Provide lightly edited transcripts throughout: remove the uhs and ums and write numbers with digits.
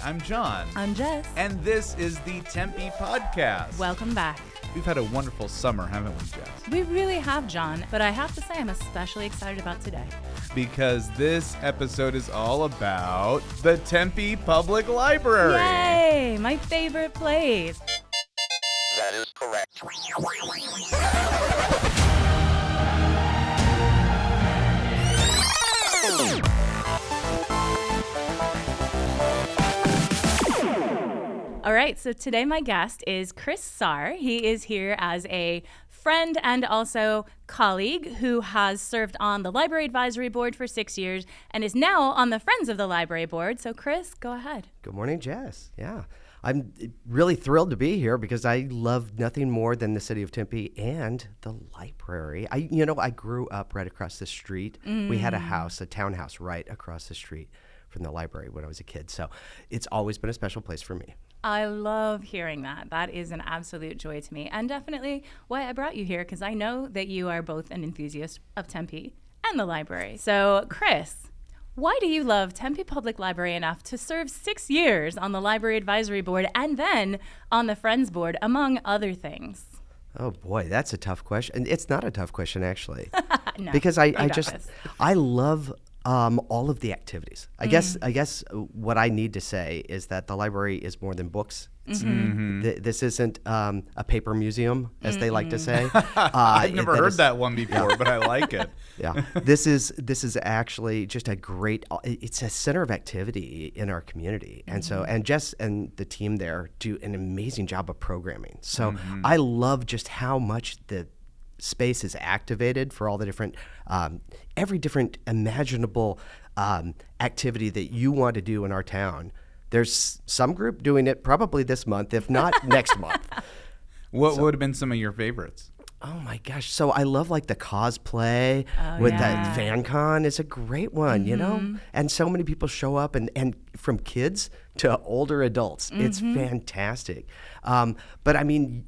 I'm John. I'm Jess. And this is the Tempe podcast. Welcome back. We've had a wonderful summer, haven't we, Jess? We really have, John, but I have to say I'm especially excited about today. Because this episode is all about the Tempe Public Library. Yay! My favorite place. That is correct. All right, so today my guest is Chris Saar. He is here as a friend and also colleague who has served on the Library Advisory Board for 6 years and is now on the Friends of the Library Board. So Chris, go ahead. Good morning, Jess. Yeah, I'm really thrilled to be here because I love nothing more than the city of Tempe and the library. I grew up right across the street. We had a townhouse right across the street from the library when I was a kid. So it's always been a special place for me. I love hearing that. That is an absolute joy to me, and definitely why I brought you here, because I know that you are both an enthusiast of Tempe and the library. So, Chris, why do you love Tempe Public Library enough to serve 6 years on the Library Advisory Board and then on the Friends Board, among other things? Oh boy, that's a tough question. It's not a tough question, actually. No, because I love all of the activities. I guess what I need to say is that the library is more than books. This isn't a paper museum, as they like to say. I've never heard that one before, but I like it. Yeah, this is actually just a great. It's a center of activity in our community, and so Jess and the team there do an amazing job of programming. So I love just how much the space is activated for all the different, every different imaginable activity that you want to do in our town. There's some group doing it probably this month, if not next month. What would have been some of your favorites? Oh my gosh. So I love like the cosplay with that fan con is a great one, you know? And so many people show up and from kids to older adults. It's fantastic. But I mean,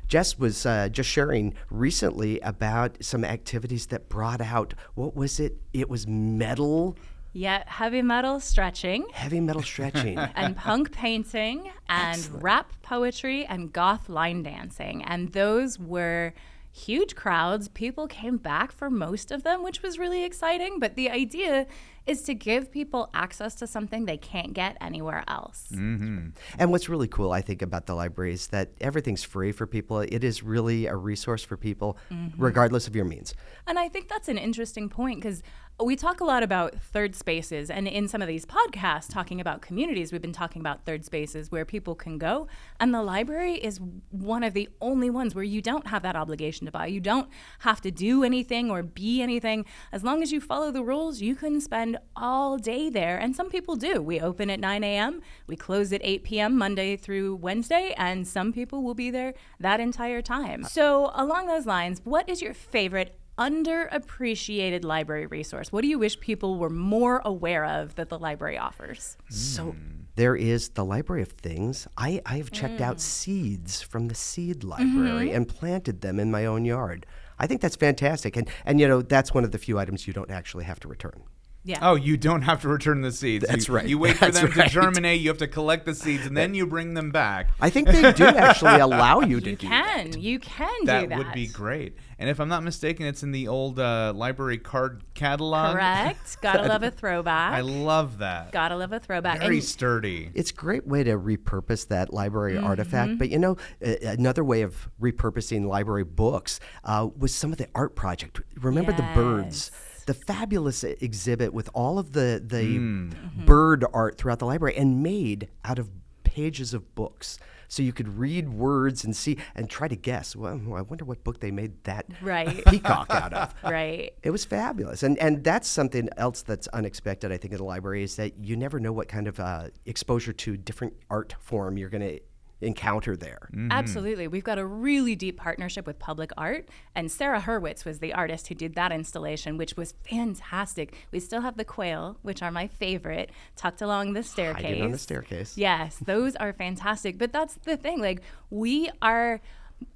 Jess was just sharing recently about some activities that brought out, what was it? It was metal. Yeah, heavy metal stretching. Heavy metal stretching. And punk painting and rap poetry and goth line dancing. And those were huge crowds. People came back for most of them, which was really exciting. But the idea is to give people access to something they can't get anywhere else. And what's really cool, I think, about the library is that everything's free for people. It is really a resource for people, regardless of your means. And I think that's an interesting point, because we talk a lot about third spaces, and in some of these podcasts talking about communities, we've been talking about third spaces where people can go, and the library is one of the only ones where you don't have that obligation to buy. You don't have to do anything or be anything. As long as you follow the rules, you can spend all day there, and some people do. We open at 9 a.m., we close at 8 p.m. Monday through Wednesday, and some people will be there that entire time. So along those lines, what is your favorite underappreciated library resource? What do you wish people were more aware of that the library offers? So there is the Library of Things. I have checked out seeds from the seed library and planted them in my own yard. I think that's fantastic. And you know, that's one of the few items you don't actually have to return. Yeah. Oh, you don't have to return the seeds. That's right. You wait for That's them right. to germinate. You have to collect the seeds, and then you bring them back. I think they do actually allow you to do that. You can do That that. would be great. And if I'm not mistaken, it's in the old library card catalog. Correct. Gotta love a throwback. I love that. Gotta love a throwback. Very And sturdy. It's a great way to repurpose that library artifact. But, you know, another way of repurposing library books was some of the art project. Remember the birds? The fabulous exhibit with all of the bird art throughout the library and made out of pages of books. So you could read words and see and try to guess, well, I wonder what book they made that peacock out of. Right. It was fabulous. And that's something else that's unexpected, I think, at the library is that you never know what kind of exposure to different art form you're going to encounter there. Absolutely. We've got a really deep partnership with Public Art, and Sarah Hurwitz was the artist who did that installation, which was fantastic. We still have the quail, which are my favorite, tucked along the staircase. Hiding on the staircase. Yes, those are fantastic. But that's the thing. Like, we are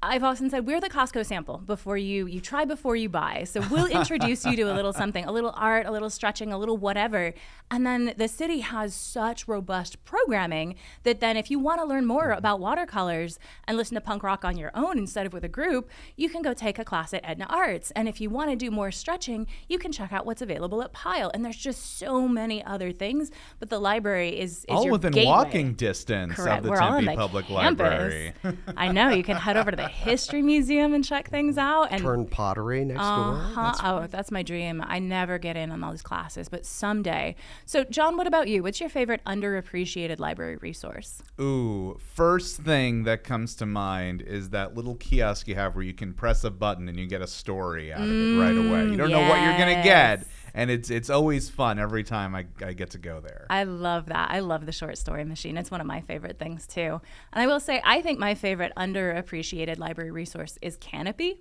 I've often said we're the Costco sample before you try before you buy. So we'll introduce you to a little something, a little art, a little stretching, a little whatever. And then the city has such robust programming that then if you want to learn more about watercolors and listen to punk rock on your own instead of with a group, you can go take a class at Edna Arts. And if you want to do more stretching, you can check out what's available at Pyle. And there's just so many other things, but the library is all your within gateway. walking distance Correct. of the We're all in Tempe the Public campus. Library. I know. You can head over to the History Museum and check things out. And Turn pottery next door. that's my dream. I never get in on all these classes, but someday. So, John, what about you? What's your favorite underappreciated library resource? Ooh, first thing that comes to mind is that little kiosk you have where you can press a button and you get a story out of it right away. You don't know what you're gonna get, and it's always fun every time I get to go there. I love that. I love the short story machine. It's one of my favorite things too. And I will say, I think my favorite underappreciated library resource is Canopy,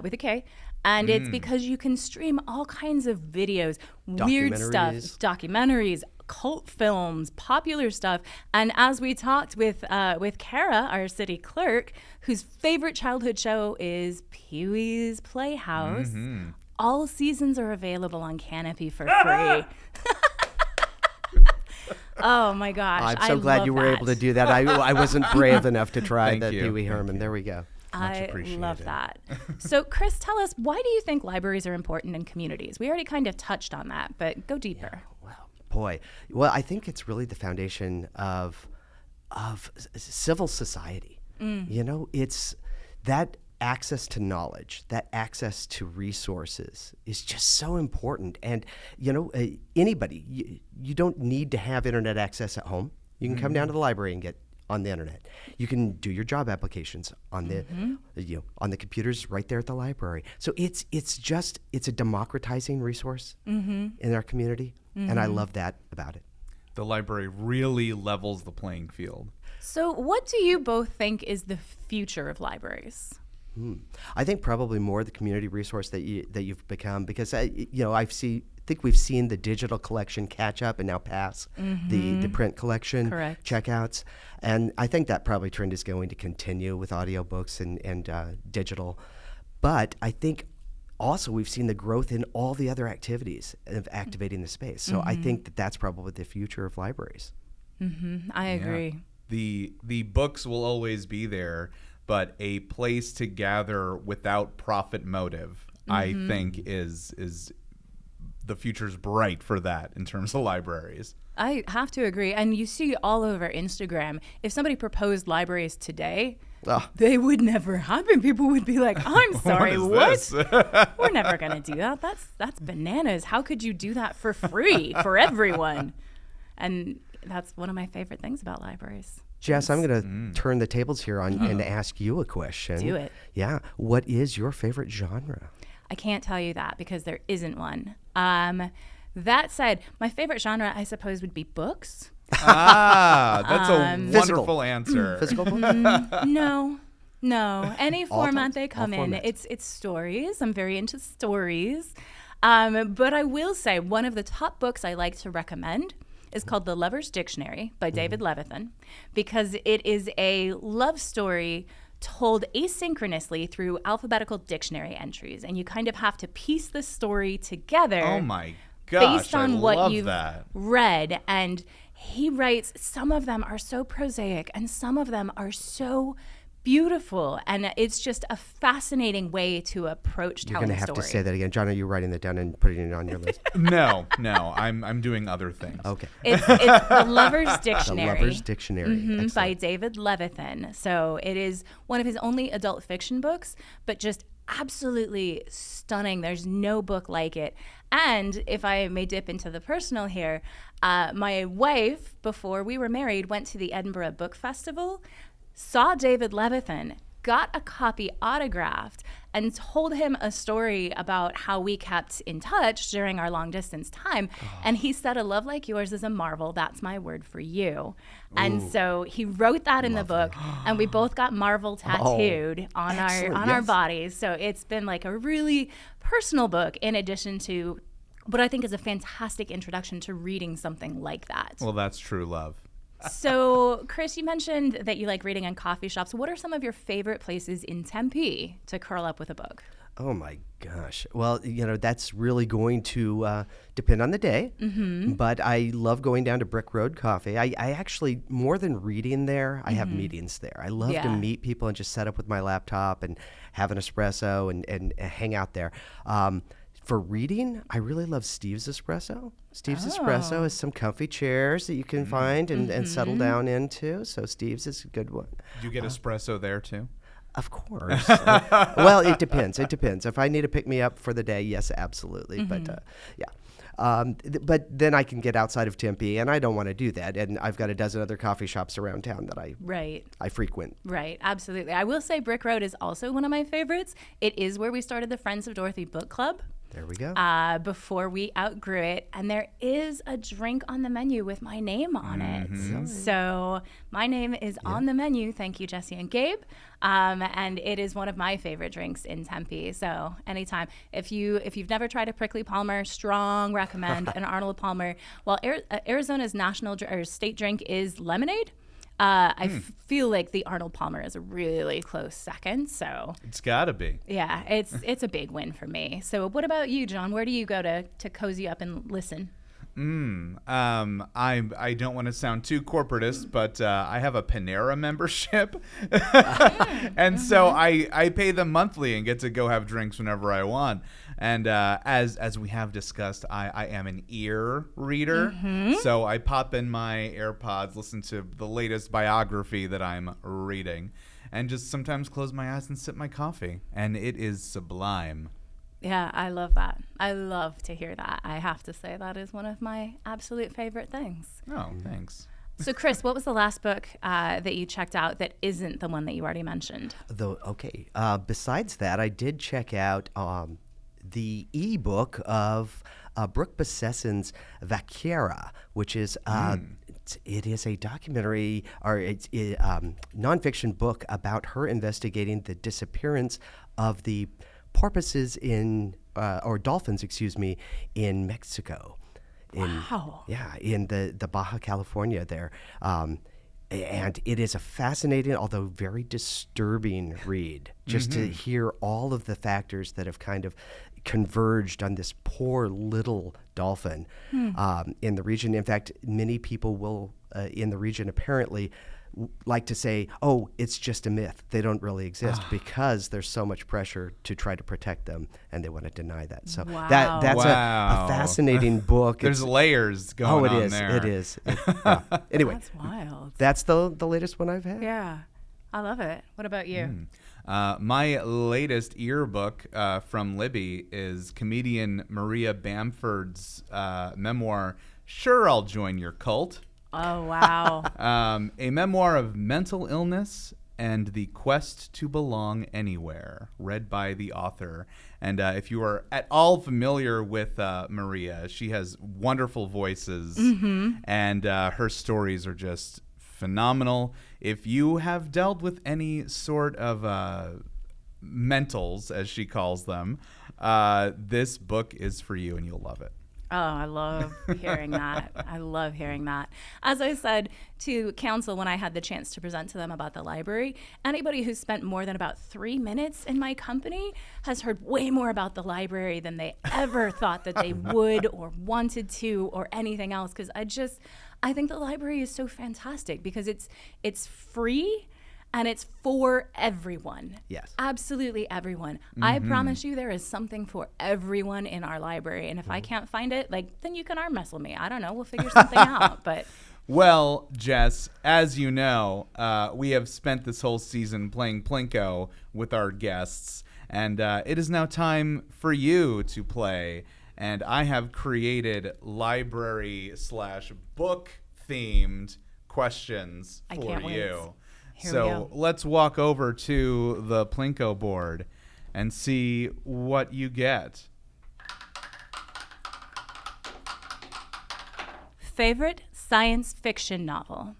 with a K. And it's because you can stream all kinds of videos, weird stuff, documentaries, cult films, popular stuff. And as we talked with Kara, our city clerk, whose favorite childhood show is Pee-wee's Playhouse, all seasons are available on Canopy for free. Oh my gosh. I'm so glad you were able to do that. I wasn't brave enough to try the Pee Wee Herman. There we go. I love that. So, Chris, tell us, why do you think libraries are important in communities? We already kind of touched on that, but go deeper. Well, I think it's really the foundation of civil society. You know, it's that access to knowledge, that access to resources is just so important. And, you know, anybody, you don't need to have internet access at home. You can come down to the library and get on the internet. You can do your job applications on the on the computers right there at the library. So it's a democratizing resource in our community, and I love that about it. The library really levels the playing field. So what do you both think is the future of libraries? I think probably more the community resource that you've become, because I think we've seen the digital collection catch up and now pass the print collection checkouts, and I think that probably trend is going to continue with audiobooks and digital. But I think also we've seen the growth in all the other activities of activating the space. So I think that's probably the future of libraries. I agree. The books will always be there, but a place to gather without profit motive, I think is the future's bright for that in terms of libraries. I have to agree. And you see all over Instagram, if somebody proposed libraries today, they would never happen. People would be like, I'm sorry, what? We're never going to do that. That's bananas. How could you do that for free for everyone? And that's one of my favorite things about libraries. Jess, I'm going to turn the tables here on and ask you a question. Do it. Yeah. What is your favorite genre? I can't tell you that because there isn't one. That said, my favorite genre, I suppose, would be books. That's a wonderful answer. Physical book? No. Any format they come in, formats. it's stories. I'm very into stories. But I will say one of the top books I like to recommend is called The Lover's Dictionary by David Levithan, because it is a love story told asynchronously through alphabetical dictionary entries, and you kind of have to piece the story together. Oh my gosh, based on I what love you've that. read. And he writes, some of them are so prosaic and some of them are so beautiful, and it's just a fascinating way to approach You're telling going to a have story. to say that again. John, are you writing that down and putting it on your list? No, I'm doing other things. Okay. It's The Lover's The Dictionary. Lover's Dictionary. By David Levithan. So it is one of his only adult fiction books, but just absolutely stunning. There's no book like it. And if I may dip into the personal here, my wife, before we were married, went to the Edinburgh Book Festival, saw David Levithan, got a copy autographed, and told him a story about how we kept in touch during our long distance time. And he said, a love like yours is a marvel. That's my word for you. And so he wrote that in the book, and we both got Marvel tattooed on our bodies. So it's been like a really personal book, in addition to what I think is a fantastic introduction to reading something like that. Well, that's true love. So, Chris, you mentioned that you like reading in coffee shops. What are some of your favorite places in Tempe to curl up with a book? Oh my gosh. Well, that's really going to depend on the day. But I love going down to Brick Road Coffee. I actually, more than reading there, I have meetings there. I love to meet people and just set up with my laptop and have an espresso and hang out there. For reading, I really love Steve's Espresso. Steve's Espresso has some comfy chairs that you can find and settle down into. So Steve's is a good one. Do you get espresso there too? Of course. Well, it depends. It depends. If I need to pick me up for the day, yes, absolutely. But yeah. But then I can get outside of Tempe, and I don't want to do that. And I've got a dozen other coffee shops around town that I frequent. Right, absolutely. I will say Brick Road is also one of my favorites. It is where we started the Friends of Dorothy book club. There we go. Before we outgrew it. And there is a drink on the menu with my name on it. So my name is on the menu. Thank you, Jesse and Gabe. And it is one of my favorite drinks in Tempe. So anytime, if you've never tried a Prickly Palmer, strong recommend an Arnold Palmer. Well, Arizona's national or state drink is lemonade. I feel like the Arnold Palmer is a really close second. So It's gotta be. yeah, it's a big win for me. So what about you, John? Where do you go to cozy up and listen? I don't want to sound too corporatist, but I have a Panera membership, and so I pay them monthly and get to go have drinks whenever I want. And as we have discussed, I am an ear reader, so I pop in my AirPods, listen to the latest biography that I'm reading, and just sometimes close my eyes and sip my coffee, and it is sublime. Yeah, I love that. I love to hear that. I have to say that is one of my absolute favorite things. Oh, thanks. So, Chris, what was the last book that you checked out that isn't the one that you already mentioned? Besides that, I did check out the ebook of Brooke Bessessen's Vaquera, which is it is a documentary or it's a nonfiction book about her investigating the disappearance of the porpoises or dolphins, in Mexico. Wow. Yeah, in the Baja California there. And it is a fascinating, although very disturbing read, just to hear all of the factors that have kind of converged on this poor little dolphin in the region. In fact, many people will, in the region apparently, like to say, oh, it's just a myth. They don't really exist because there's so much pressure to try to protect them, and they want to deny that. So that's a fascinating book. There's layers going on there. It is. Anyway. That's wild. That's the latest one I've had. Yeah. I love it. What about you? My latest earbook from Libby is comedian Maria Bamford's memoir, Sure, I'll Join Your Cult. Oh, wow. A memoir of mental illness and the quest to belong anywhere, read by the author. And if you are at all familiar with Maria, she has wonderful voices, and her stories are just phenomenal. If you have dealt with any sort of mentals, as she calls them, this book is for you, and you'll love it. Oh, I love hearing that. I love hearing that. As I said to council when I had the chance to present to them about the library, anybody who's spent more than about 3 minutes in my company has heard way more about the library than they ever thought that they would or wanted to or anything else. Because I think the library is so fantastic because it's free. And it's for everyone. Yes. Absolutely everyone. I promise you there is something for everyone in our library. And if I can't find it, then you can arm wrestle me. I don't know. We'll figure something out. But well, Jess, as you know, we have spent this whole season playing Plinko with our guests. And it is now time for you to play. And I have created library/book themed questions for can't wait. you. Here we go. Let's walk over to the Plinko board and see what you get. Favorite science fiction novel?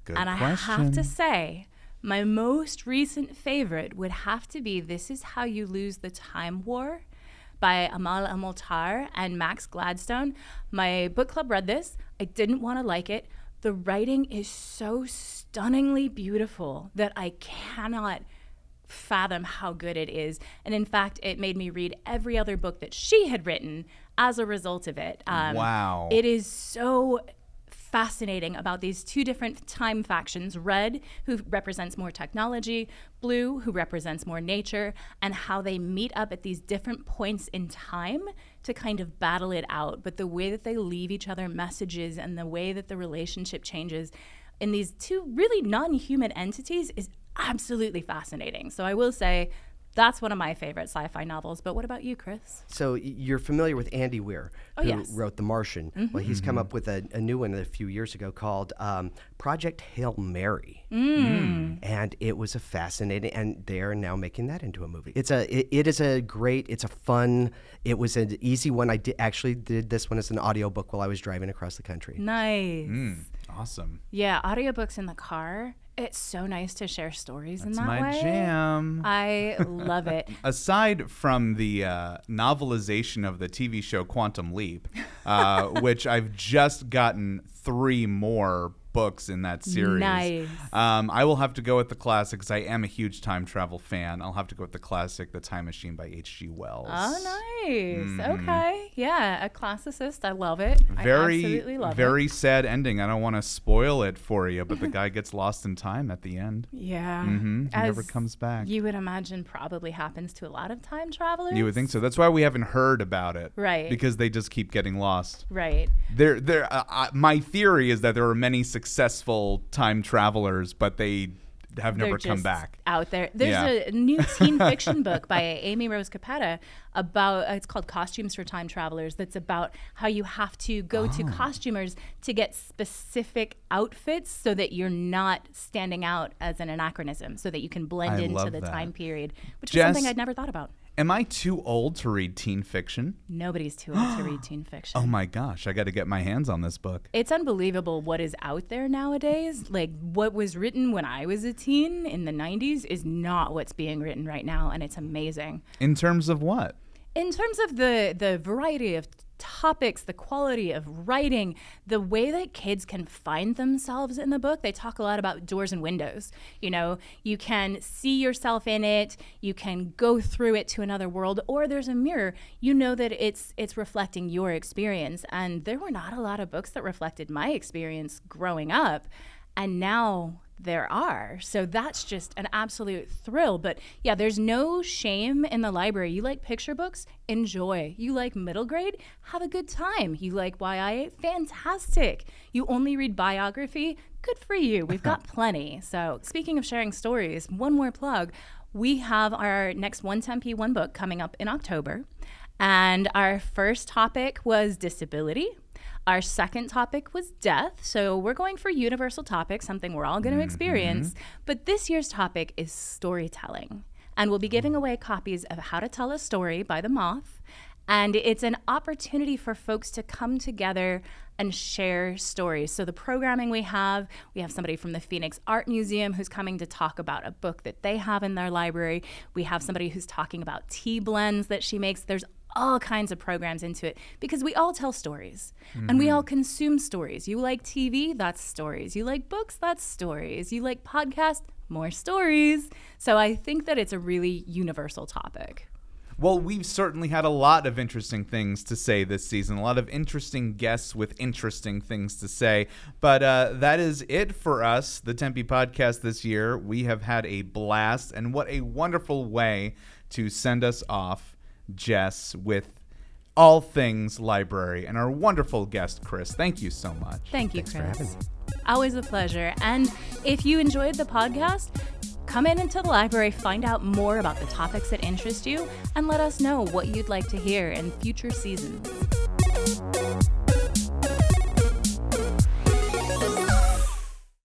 Good and question. I have to say, my most recent favorite would have to be This Is How You Lose the Time War by Amal Almotar and Max Gladstone. My book club read this. I didn't want to like it, the writing is so stunningly beautiful that I cannot fathom how good it is. And in fact, it made me read every other book that she had written as a result of it. Wow. It is so fascinating about these two different time factions: red, who represents more technology, blue, who represents more nature, and how they meet up at these different points in time to kind of battle it out. But the way that they leave each other messages and the way that the relationship changes in these two really non-human entities is absolutely fascinating. So I will say that's one of my favorite sci-fi novels. But what about you, Chris? So you're familiar with Andy Weir, who yes. wrote The Martian. Well, he's come up with a new one a few years ago called Project Hail Mary. And it was a fascinating, and they are now making that into a movie. It was an easy one. I actually did this one as an audiobook while I was driving across the country. Nice. Awesome. Yeah, audiobooks in the car. It's so nice to share stories in that way. That's my jam. I love it. Aside from the novelization of the TV show Quantum Leap, which I've just gotten 3 more books in that series. Nice. I will have to go with the classic because I am a huge time travel fan. I'll have to go with the classic, The Time Machine by H.G. Wells. Oh, nice. Okay. Yeah, a classicist. I love it. I absolutely love it. Very sad ending. I don't want to spoil it for you, but the guy gets lost in time at the end. Yeah. He never comes back. You would imagine probably happens to a lot of time travelers. You would think so. That's why we haven't heard about it. Right. Because they just keep getting lost. Right. My theory is that there are many successful time travelers, but they have never come just back out there. There's a new teen fiction book by Amy Rose Capetta about it's called Costumes for Time Travelers. That's about how you have to go to costumers to get specific outfits so that you're not standing out as an anachronism, so that you can blend into the time period, which is something I'd never thought about. Am I too old to read teen fiction? Nobody's too old to read teen fiction. Oh my gosh, I got to get my hands on this book. It's unbelievable what is out there nowadays. Like, what was written when I was a teen in the 90s is not what's being written right now, and it's amazing. In terms of what? In terms of the variety of topics, the quality of writing, the way that kids can find themselves in the book. They talk a lot about doors and windows. You know, you can see yourself in it, you can go through it to another world, or there's a mirror. You know that it's reflecting your experience. And there were not a lot of books that reflected my experience growing up. And now there are. So that's just an absolute thrill. But yeah, there's no shame in the library. You like picture books? Enjoy. You like middle grade? Have a good time. You like YA? Fantastic. You only read biography? Good for you. We've got plenty. So speaking of sharing stories, one more plug. We have our next One Tempe One book coming up in October. And our first topic was disability. Our second topic was death. So we're going for universal topics, something we're all going to experience. But this year's topic is storytelling. And we'll be giving away copies of How to Tell a Story by The Moth. And it's an opportunity for folks to come together and share stories. So the programming we have somebody from the Phoenix Art Museum who's coming to talk about a book that they have in their library. We have somebody who's talking about tea blends that she makes. There's all kinds of programs into it because we all tell stories and we all consume stories. You like TV? That's stories. You like books? That's stories. You like podcasts? More stories. So I think that it's a really universal topic. Well, we've certainly had a lot of interesting things to say this season, a lot of interesting guests with interesting things to say. But that is it for us, the Tempe Podcast this year. We have had a blast, and what a wonderful way to send us off, Jess, with all things library and our wonderful guest, Chris. Thank you so much. Thank you, Thanks Chris. for having me. Always a pleasure. And if you enjoyed the podcast, come into the library, find out more about the topics that interest you, and let us know what you'd like to hear in future seasons.